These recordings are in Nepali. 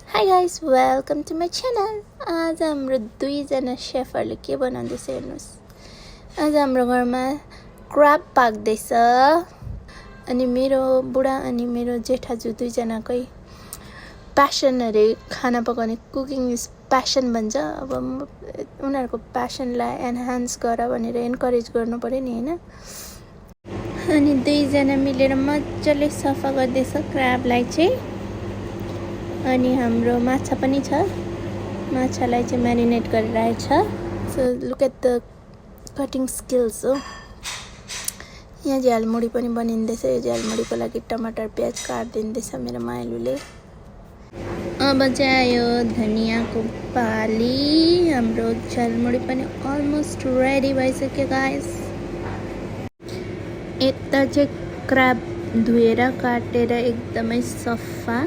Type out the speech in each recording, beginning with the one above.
High guys, welcome to my channel. आज हाम्रो दुईजना सेफहरूले के बनाउँदैछ हेर्नुहोस्। आज हाम्रो घरमा क्राब पाक्दैछ अनि मेरो बुढा अनि मेरो जेठाजु दुईजनाकै प्यासन अरे खाना पकाउने। कुकिङ इज प्यासन भन्छ। अब उनीहरूको प्यासनलाई एनहान्स गर भनेर एन्करेज गर्नु पऱ्यो नि, होइन? अनि दुईजना मिलेर मजाले सफा गर्दैछ क्राबलाई चाहिँ। अनि हाम्रो माछा पनि छ, माछालाई चाहिँ म्यारिनेट गरिरहेछ। So look at the cutting skills हो। यहाँ झ्यालमुडी पनि बनिँदैछ। यो झ्यालमुडीको लागि टमाटर प्याज काटिदिँदैछ मेरो माइलुले। अब चाहिँ आयो धनियाँको पाली। हाम्रो झ्यालमुडी पनि अलमोस्ट रेडी भइसक्यो गाइस। यता चाहिँ क्राब धोएर काटेर एकदमै सफा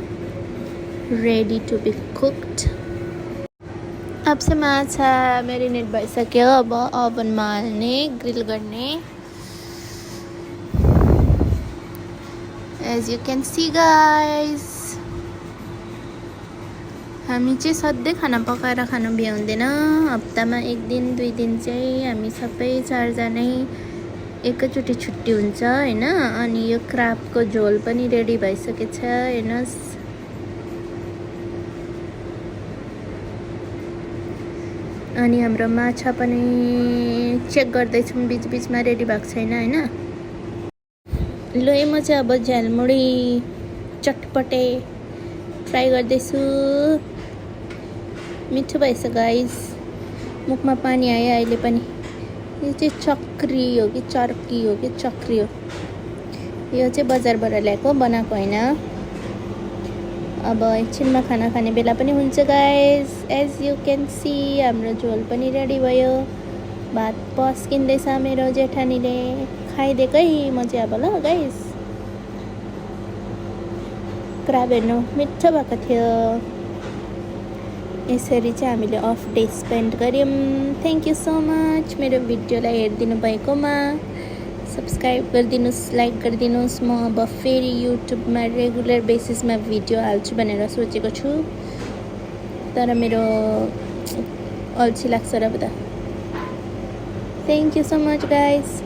रेडी टु बी कुक्ड। अब चाहिँ माछा म्यारिनेट भइसक्यो। अब ओभनमा हाल्ने, ग्रिल गर्ने। As you can see guys, हामी चाहिँ सधैँ खाना पकाएर खानु भ्याउँदैन। हप्तामा 1 दिन 2 दिन चाहिँ हामी सबै 4 जनै एकैचोटि छुट्टी हुन्छ, होइन? अनि यो क्राबको झोल पनि रेडी भइसकेछ, हेर्नुहोस्। अनि हाम्रो माछा पनि चेक गर्दैछौँ बिचबिचमा रेडी भएको छैन, होइन? ल म चाहिँ अब झ्यालमुडी चटपटे ट्राई गर्दैछु। मिठो भएछ गाइस, मुखमा पानी आयो अहिले पनि। यो चाहिँ चक्री हो कि चर्की हो कि चक्री हो। यो चाहिँ बजारबाट ल्याएको, बनाएको होइन। अब एकछिनमा खाना खाने बेला पनि हुन्छ guys. As you can see हाम्रो झोल पनि रेडी भयो। भात पस्किँदैछ मेरो जेठानीले। खाइदिएकै म चाहिँ अब ल गाइस। क्राब हेर्नु मिठो भएको थियो। यसरी चाहिँ हामीले अफ डे स्पेन्ड गऱ्यौँ। थ्याङ्क यू सो मच मेरो भिडियोलाई हेरिदिनु भएकोमा। सब्सक्राइब गरिदिनुहोस्, लाइक गरिदिनुहोस्। म अब फेरि युट्युबमा रेगुलर बेसिसमा भिडियो हाल्छु भनेर सोचेको छु, तर मेरो अल्छी लाग्छ र बता। Thank you so much guys.